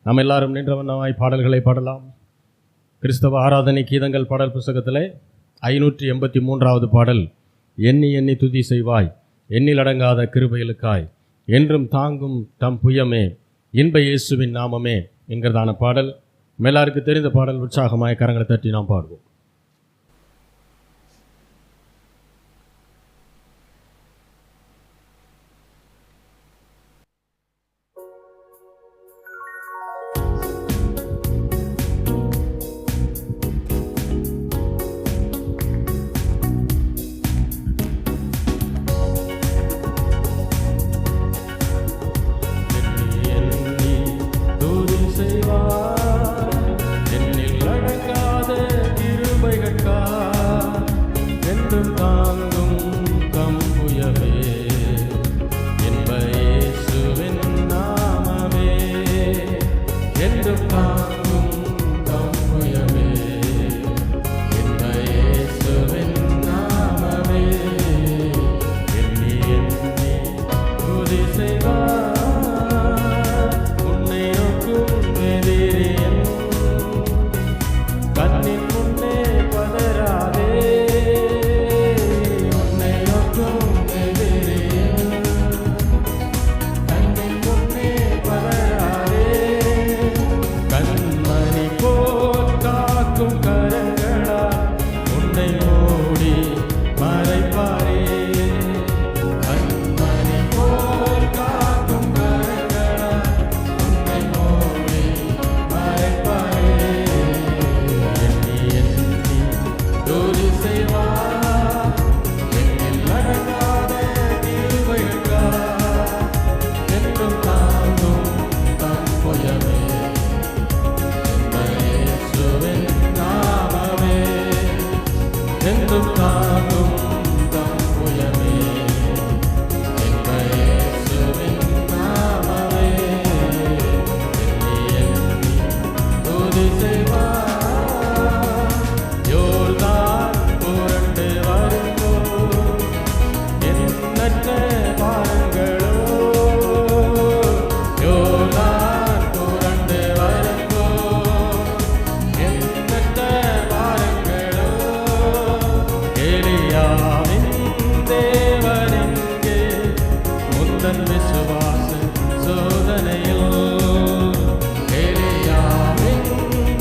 நாம் எல்லாரும் நின்ற வண்ணமாய் பாடல்களை பாடலாம். கிறிஸ்தவ ஆராதனை கீதங்கள் பாடல் புஸ்தகத்தில் 583வது பாடல், எண்ணி எண்ணி துதி செய்வாய் எண்ணில் அடங்காத கிருபைகளுக்காய் என்றும் தாங்கும் தம் புயமே இன்ப இயேசுவின் நாமமே என்கிறதான பாடல். எல்லாருக்கு தெரிந்த பாடல். உற்சாகமாய் கரங்களை தட்டி நாம் பாடுவோம்.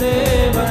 தேவ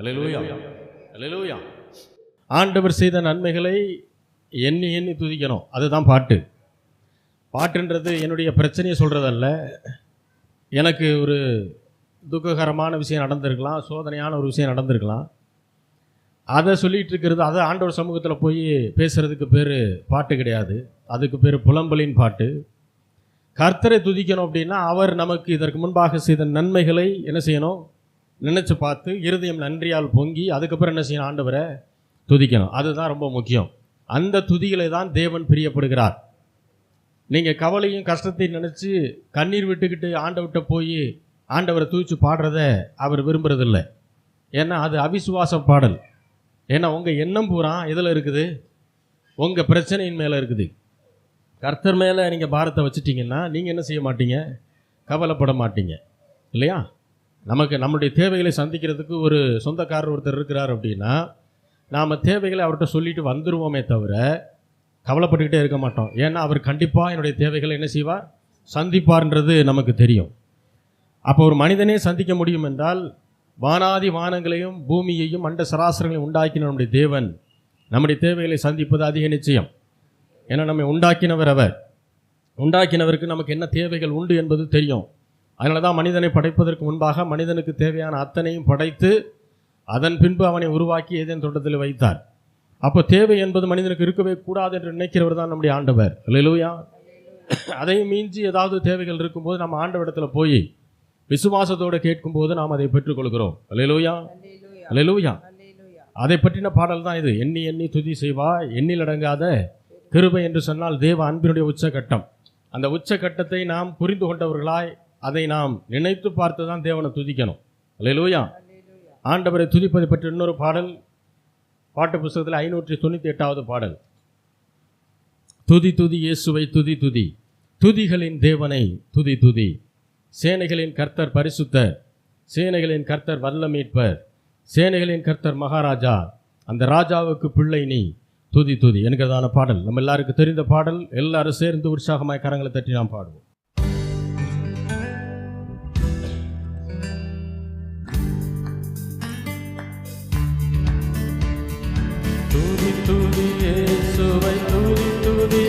அல்லேலூயா, அல்லேலூயா. ஆண்டவர் செய்த நன்மைகளை எண்ணி எண்ணி துதிக்கணும். அதுதான் பாட்டு. பாட்டுன்றது என்னுடைய பிரச்சனையை சொல்கிறதல்ல. எனக்கு ஒரு துக்ககரமான விஷயம் நடந்திருக்கலாம், சோதனையான ஒரு விஷயம் நடந்திருக்கலாம். அதை சொல்லிகிட்டு இருக்கிறது, அதை ஆண்டவர் சமூகத்தில் போய் பேசுகிறதுக்கு பேர் பாட்டு கிடையாது. அதுக்கு பேர் புலம்பலின் பாட்டு. கர்த்தரை துதிக்கணும் அப்படின்னா அவர் நமக்கு இதற்கு முன்பாக செய்த நன்மைகளை என்ன செய்யணும், நினச்சி பார்த்து இருதயம் நன்றியால் பொங்கி அதுக்கப்புறம் என்ன செய்யணும், ஆண்டவரை துதிக்கணும். அதுதான் ரொம்ப முக்கியம். அந்த துதிகளை தான் தேவன் பிரியப்படுகிறார். நீங்கள் கவலையும் கஷ்டத்தையும் நினச்சி கண்ணீர் விட்டுக்கிட்டு ஆண்டவர்கிட்ட போய் ஆண்டவரை துதிச்சு பாடுறத அவர் விரும்புறதில்லை. ஏன்னா அது அவிசுவாச பாடல். ஏன்னா உங்கள் எண்ணம் பூரா எதில் இருக்குது, உங்கள் பிரச்சனையின் மேலே இருக்குது. கர்த்தர் மேலே நீங்கள் பாரத்தை வச்சுட்டிங்கன்னா நீங்கள் என்ன செய்ய மாட்டீங்க, கவலைப்பட மாட்டீங்க இல்லையா? நம்மளுடைய தேவைகளை சந்திக்கிறதுக்கு ஒரு சொந்தக்காரர் ஒருத்தர் இருக்கிறார் அப்படின்னா நாம் தேவைகளை அவர்கிட்ட சொல்லிட்டு வந்துடுவோமே தவிர கவலைப்பட்டுக்கிட்டே இருக்க மாட்டோம். ஏன்னா அவர் கண்டிப்பாக என்னுடைய தேவைகளை என்ன செய்வார், சந்திப்பார்ன்றது நமக்கு தெரியும். அப்போ ஒரு மனிதனே சந்திக்க முடியும் என்றால் வானாதி வானங்களையும் பூமியையும் அண்ட சராசரங்களையும் உண்டாக்கின நம்முடைய தேவன் நம்முடைய தேவைகளை சந்திப்பது அதிக நிச்சயம். ஏன்னா நம்மை உண்டாக்கினவர் அவர். உண்டாக்கினவருக்கு நமக்கு என்ன தேவைகள் உண்டு என்பது தெரியும். அதனால தான் மனிதனை படைப்பதற்கு முன்பாக மனிதனுக்கு தேவையான அத்தனையும் படைத்து அதன் பின்பு அவனை உருவாக்கி ஏதேன் தோட்டத்தில் வைத்தார். அப்போ தேவை என்பது மனிதனுக்கு இருக்கவே கூடாது என்று நினைக்கிறவர் தான் நம்முடைய ஆண்டவர். அல்லேலூயா. அதையும் மீஞ்சி ஏதாவது தேவைகள் இருக்கும்போது நம்ம ஆண்டவரிடத்தில் போய் விசுவாசத்தோடு கேட்கும்போது நாம் அதை பெற்றுக்கொள்கிறோம். அல்லேலூயா, அல்லேலூயா. அதை பற்றின பாடல் தான் இது. எண்ணி எண்ணி துதி செய்வா எண்ணில் அடங்காத கிருபை என்று சொன்னால் தேவ அன்பினுடைய உச்சகட்டம். அந்த உச்சகட்டத்தை நாம் புரிந்து கொண்டவர்களாய் அதை நாம் நினைத்து பார்த்து தான் தேவனை துதிக்கணும். அல்லேலூயா. ஆண்டவரை துதிப்பதை பற்றி இன்னொரு பாடல் பாட்டு புத்தகத்தில் 598வது பாடல். துதி துதி இயேசுவை துதி துதி, துதிகளின் தேவனை துதி துதி, சேனைகளின் கர்த்தர் பரிசுத்தர், சேனைகளின் கர்த்தர் வல்ல மீட்பர், சேனைகளின் கர்த்தர் மகாராஜா, அந்த ராஜாவுக்கு பிள்ளை நீ துதி துதி என்கிறதான பாடல். நம்ம எல்லாருக்கும் தெரிந்த பாடல். எல்லாரும் சேர்ந்து உற்சாகமாய் கரங்களை தட்டி நாம் பாடுவோம். துதி துதி இயேசுவை துதி துதி,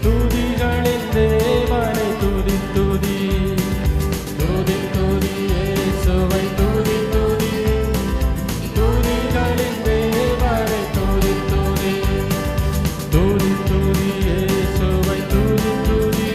துதிகளின் தேவனை துதி துதி, துதி துதி இயேசுவை துதி துதி, துதிகளின் தேவனை துதி துதி, துதி துதி இயேசுவை துதி துதி,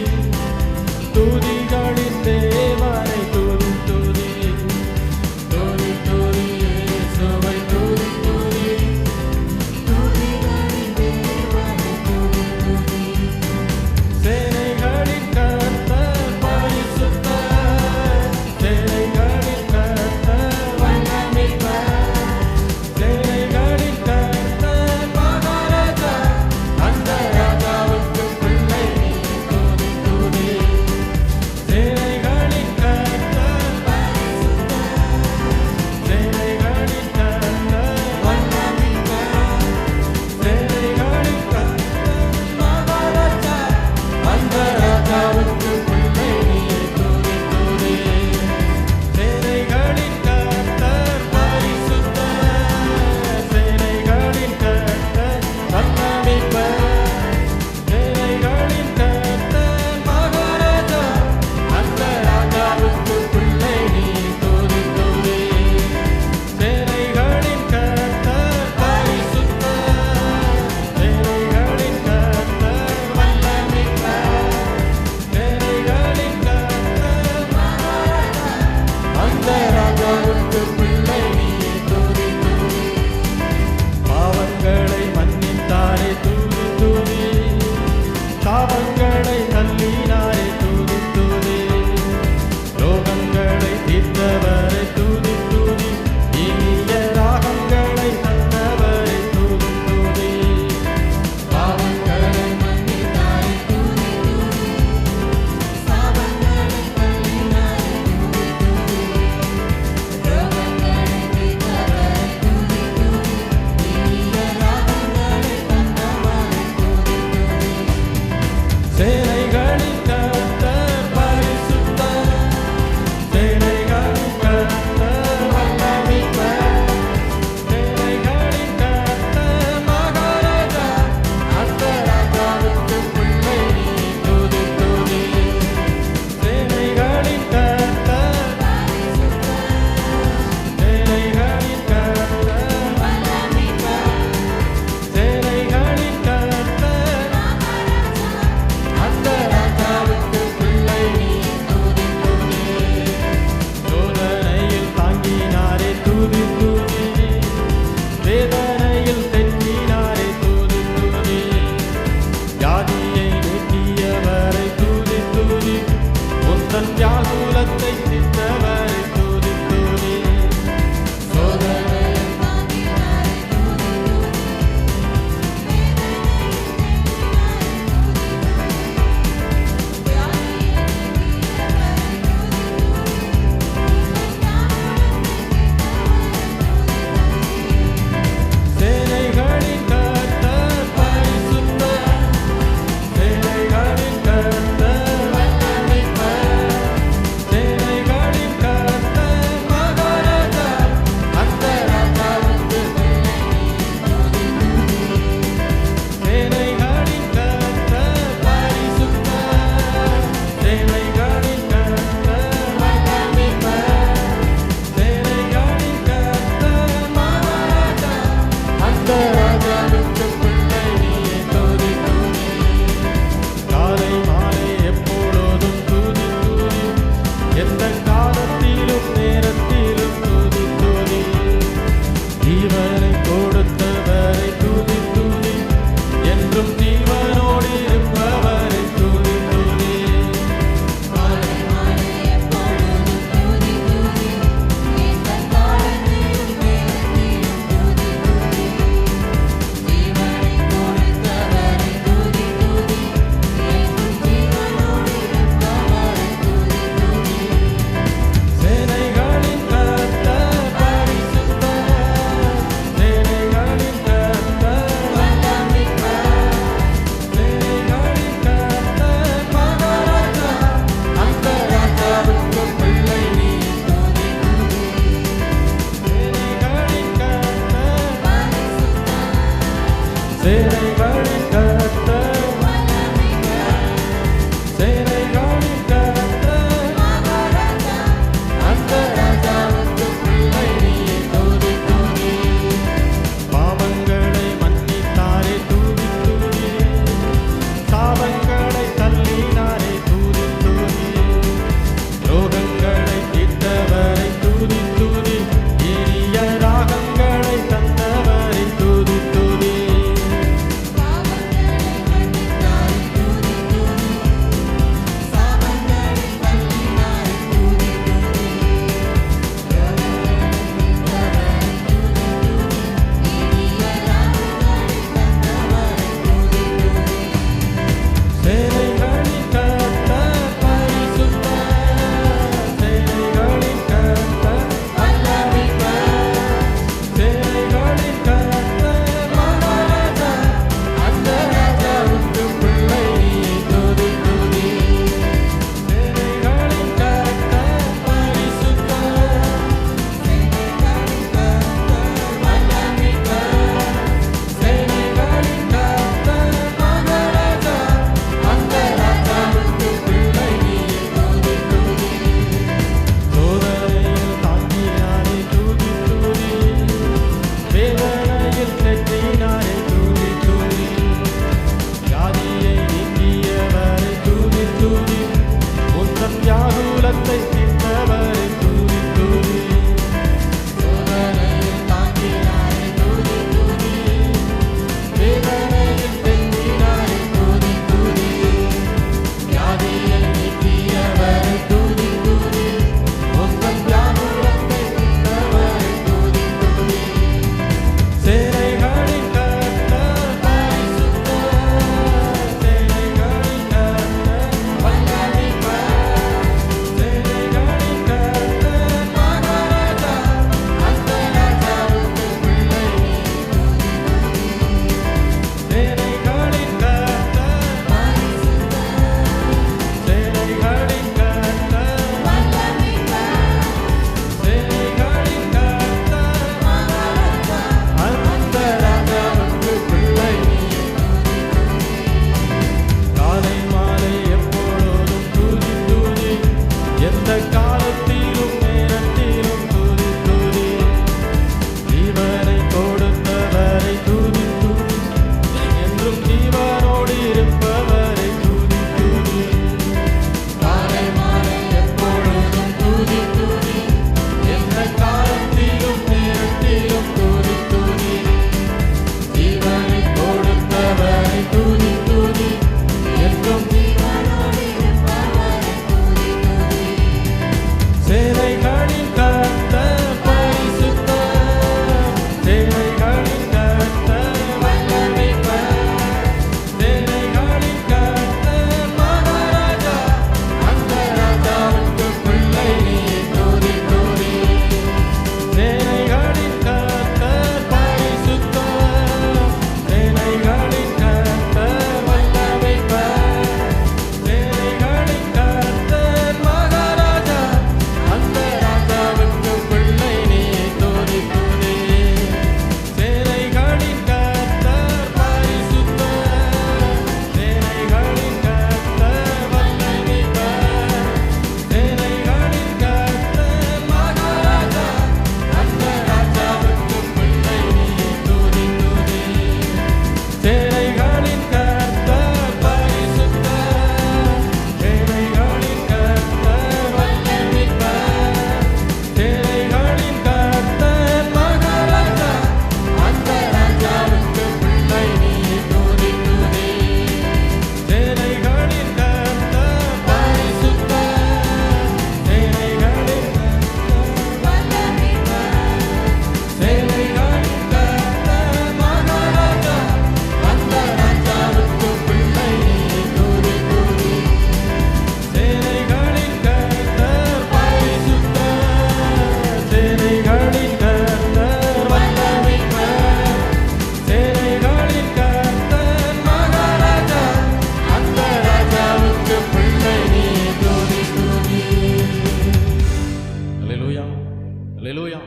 அல்லேலூயா,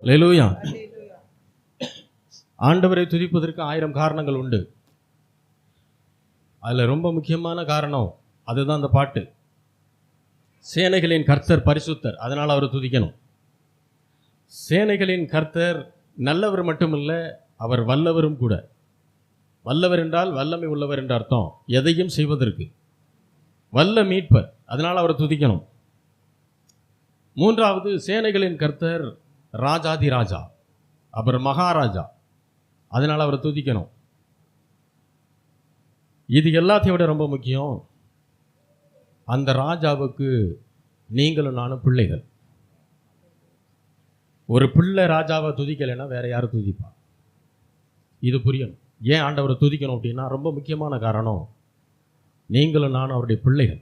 அல்லேலூயா. ஆண்டவரை துதிப்பதற்கு 1000 காரணங்கள் உண்டு. அதில் ரொம்ப முக்கியமான காரணம் அதுதான் அந்த பாட்டு. சேனைகளின் கர்த்தர் பரிசுத்தர், அதனால் அவரை துதிக்கணும். சேனைகளின் கர்த்தர் நல்லவர் மட்டுமல்ல, அவர் வல்லவரும் கூட. வல்லவர் என்றால் வல்லமை உள்ளவர் என்ற அர்த்தம். எதையும் செய்வதற்கு வல்ல மீட்பர், அதனால் அவரை துதிக்கணும். மூன்றாவது, சேனைகளின் கர்த்தர் ராஜாதி ராஜா, அவர் மகாராஜா, அதனால் அவரை துதிக்கணும். இது எல்லாத்தையும் விட ரொம்ப முக்கியம், அந்த ராஜாவுக்கு நீங்களும் நானும் பிள்ளைகள். ஒரு பிள்ளை ராஜாவை துதிக்கலைன்னா வேற யாரும் துதிப்பா? இது புரியணும். ஏன் ஆண்டவரை துதிக்கணும் அப்படின்னா ரொம்ப முக்கியமான காரணம், நீங்களும் நானும் அவருடைய பிள்ளைகள்.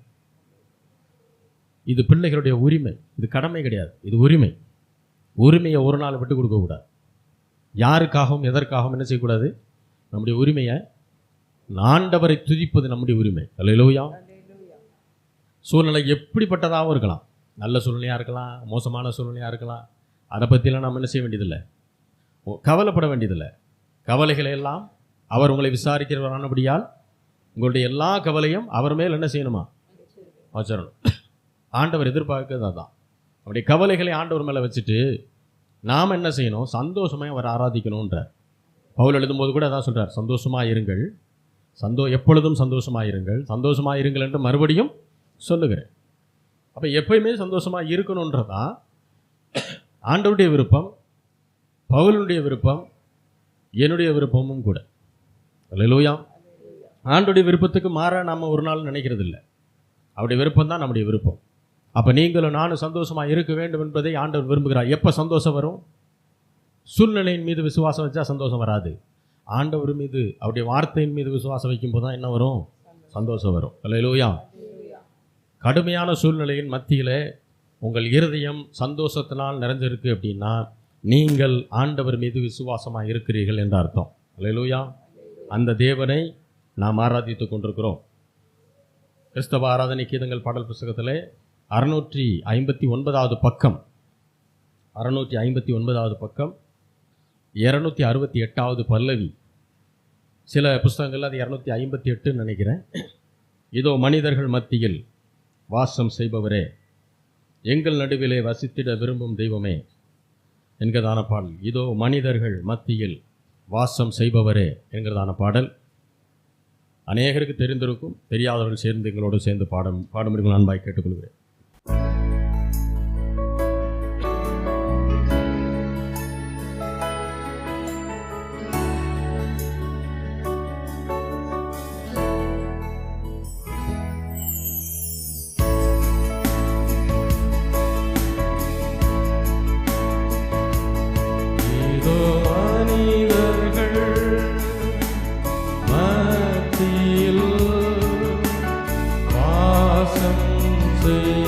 இது பிள்ளைகளுடைய உரிமை, இது கடமை கிடையாது, இது உரிமை. உரிமையை ஒரு நாள் விட்டு கொடுக்கக்கூடாது. யாருக்காகவும் எதற்காகவும் என்ன செய்யக்கூடாது? நம்முடைய உரிமையை, ஆண்டவரை துதிப்பது நம்முடைய உரிமை. அல்லேலூயா. சூழ்நிலை எப்படிப்பட்டதாகவும் இருக்கலாம், நல்ல சூழ்நிலையாக இருக்கலாம், மோசமான சூழ்நிலையாக இருக்கலாம். அதை பற்றிலாம் நம்ம என்ன செய்ய வேண்டியதில்லை, கவலைப்பட வேண்டியதில்லை. கவலைகளை எல்லாம் அவர் உங்களை விசாரிக்கிறவரானபடியால் உங்களுடைய எல்லா கவலையும் அவர் மேல் என்ன செய்யணுமா? வச்சிடணும். ஆண்டவர் எதிர்பார்க்கிறது அதான். அப்படி கவலைகளை ஆண்டவர் மேலே வச்சுட்டு நாம் என்ன செய்யணும்? சந்தோஷமாக அவர் ஆராதிக்கணுன்ற. பவுல் எழுதும்போது கூட அதான் சொல்கிறார், சந்தோஷமாக இருங்கள், எப்பொழுதும் சந்தோஷமாக இருங்கள், சந்தோஷமாக இருங்கள் என்று மறுபடியும் சொல்லுகிறேன். அப்போ எப்பயுமே சந்தோஷமாக இருக்கணுன்றதான் ஆண்டவருடைய விருப்பம், பவுலுடைய விருப்பம், என்னுடைய விருப்பமும் கூட. அல்லேலூயா. ஆண்டவருடைய விருப்பத்துக்கு மாற நாம் ஒரு நாள் நினைக்கிறது இல்லை. அவருடைய விருப்பம் தான் நம்முடைய விருப்பம். அப்போ நீங்களும் நானும் சந்தோஷமாக இருக்க வேண்டும் என்பதை ஆண்டவர் விரும்புகிறார். எப்போ சந்தோஷம் வரும்? சூழ்நிலையின் மீது விசுவாசம் வச்சா சந்தோஷம் வராது. ஆண்டவர் மீது, அவருடைய வார்த்தையின் மீது விசுவாசம் வைக்கும்போது தான் என்ன வரும்? சந்தோஷம் வரும். அல்லேலூயா. கடுமையான சூழ்நிலையின் மத்தியில் உங்கள் இருதயம் சந்தோஷத்தினால் நிறைஞ்சிருக்கு அப்படின்னா நீங்கள் ஆண்டவர் மீது விசுவாசமாக இருக்கிறீர்கள் என்ற அர்த்தம். அல்லேலூயா. அந்த தேவனை நாம் ஆராதித்து கொண்டிருக்கிறோம். கிறிஸ்தவ ஆராதனை கீதங்கள் பாடல் புத்தகத்தில் 659வது பக்கம், 659வது பக்கம், 268வது பல்லவி. சில புஸ்தகங்கள் அது 258 நினைக்கிறேன். இதோ மனிதர்கள் மத்தியில் வாசம் செய்பவரே, எங்கள் நடுவிலே வசித்திட விரும்பும் தெய்வமே என்கிறதான பாடல். இதோ மனிதர்கள் மத்தியில் வாசம் செய்பவரே என்கிறதான பாடல் அநேகருக்கு தெரிந்திருக்கும். தெரியாதவர்கள் சேர்ந்து எங்களோடு சேர்ந்து பாடும்படி அன்பாய் கேட்டுக்கொள்கிறேன். செய்பவரே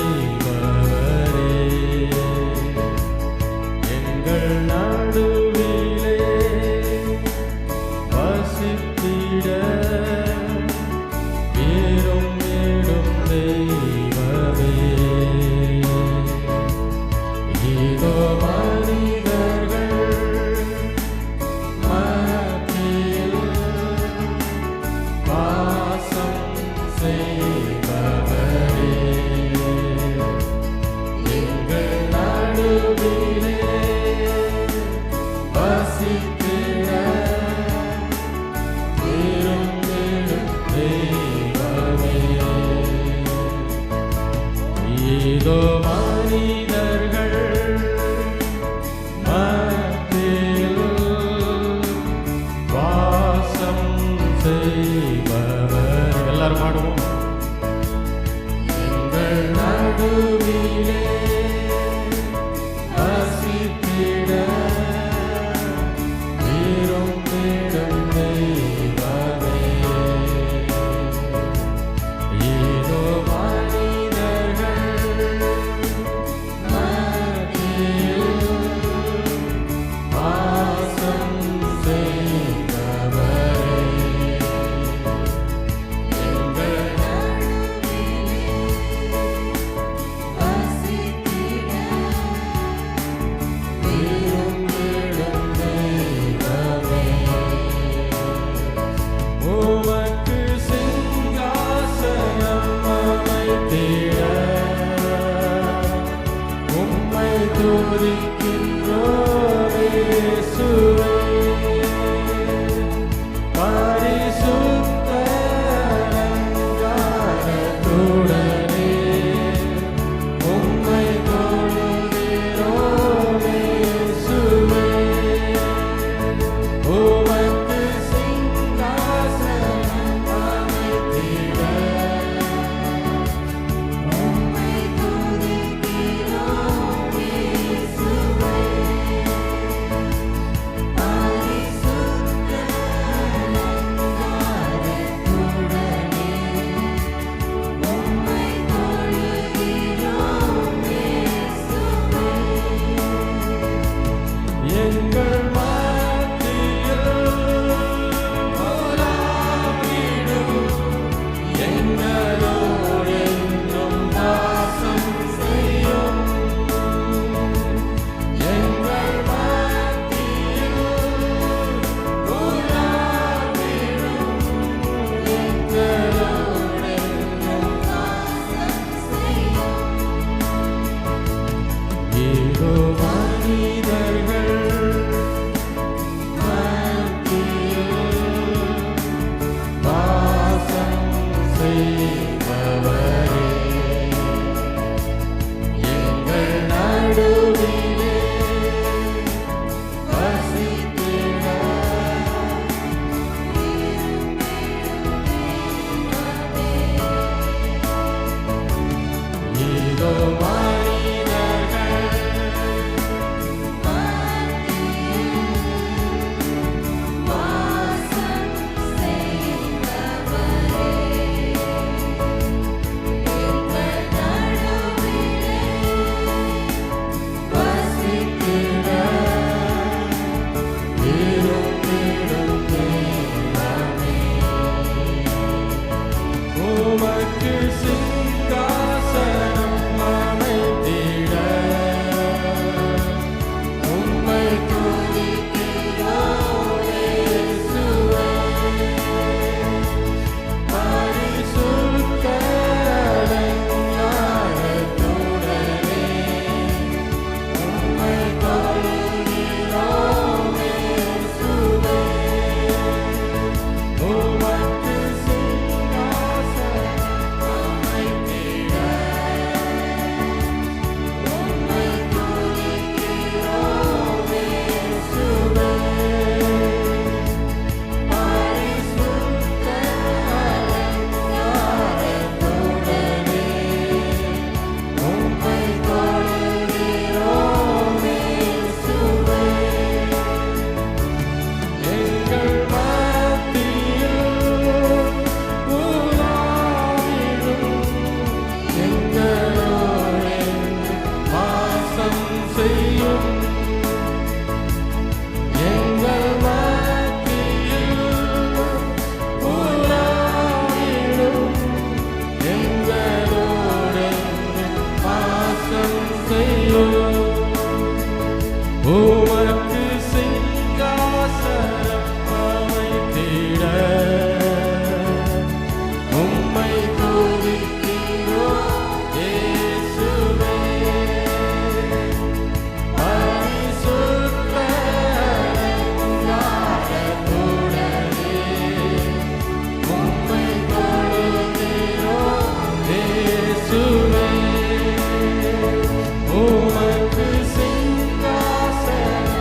உமக்கு சிங்காசனம்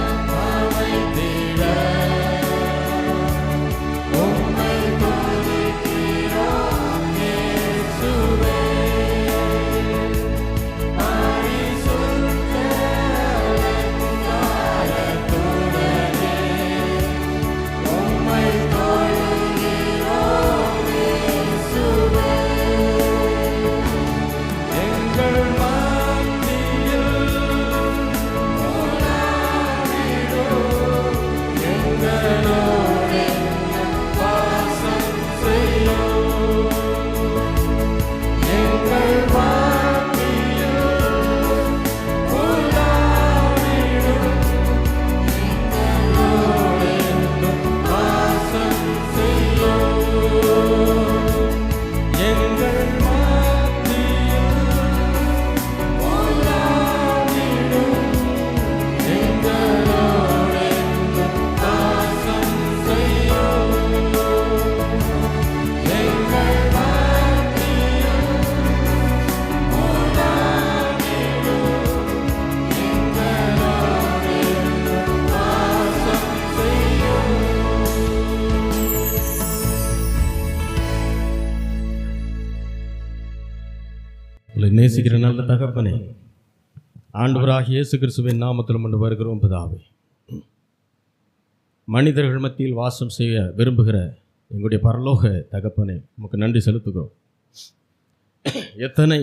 நேசிக்கிற நல்ல தகப்பனே, ஆண்டவராகிய இயேசு கிறிஸ்துவின் நாமத்தில் கொண்டு வருகிறோம் பிதாவே. மனிதர்கள் மத்தியில் வாசம் செய்ய விரும்புகிற எங்களுடைய பரலோக தகப்பனே, உமக்கு நன்றி செலுத்துகிறோம். எத்தனை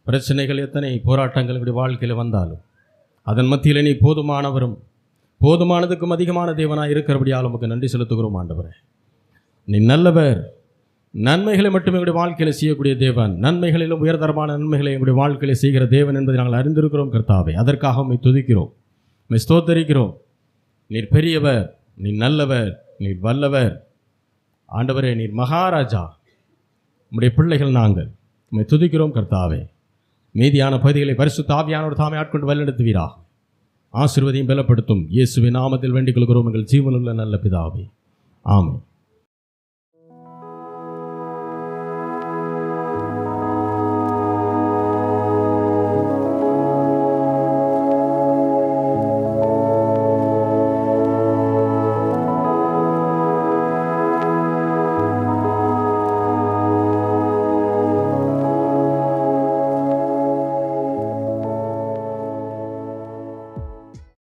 பிரச்சனைகள், எத்தனை போராட்டங்கள் எங்களுடைய வாழ்க்கையில் வந்தாலும் அதன் மத்தியில் நீ போதுமானவரும் போதுமானதுக்கும் அதிகமான தேவனாக இருக்கிறபடியால் உமக்கு நன்றி செலுத்துகிறோம் ஆண்டவரே. நீ நல்லவர், நன்மைகளை மட்டும் எங்களுடைய வாழ்க்கையில் செய்யக்கூடிய தேவன், நன்மைகளிலும் உயர்தரமான நன்மைகளை எங்களுடைய வாழ்க்கையில் செய்கிற தேவன் என்பதை நாங்கள் அறிந்திருக்கிறோம் கர்த்தாவே. அதற்காக உம்மை துதிக்கிறோம், உம்மை ஸ்தோத்தரிக்கிறோம். நீர் பெரியவர், நீர் நல்லவர், நீர் வல்லவர் ஆண்டவரே, நீர் மகாராஜா. உம்முடைய பிள்ளைகள் நாங்கள் உம்மை துதிக்கிறோம் கர்த்தாவே. மீதியான பகுதிகளை பரிசுத்த ஆவியானவர் தாமே ஆட்கொண்டு வழிநடத்துவீராக. ஆசீர்வதியும் பலப்படுத்தும் இயேசுவின் நாமத்தில் வேண்டிக் கொள்கிறோம் எங்கள் ஜீவனுள்ள நல்ல பிதாவே. ஆமென்.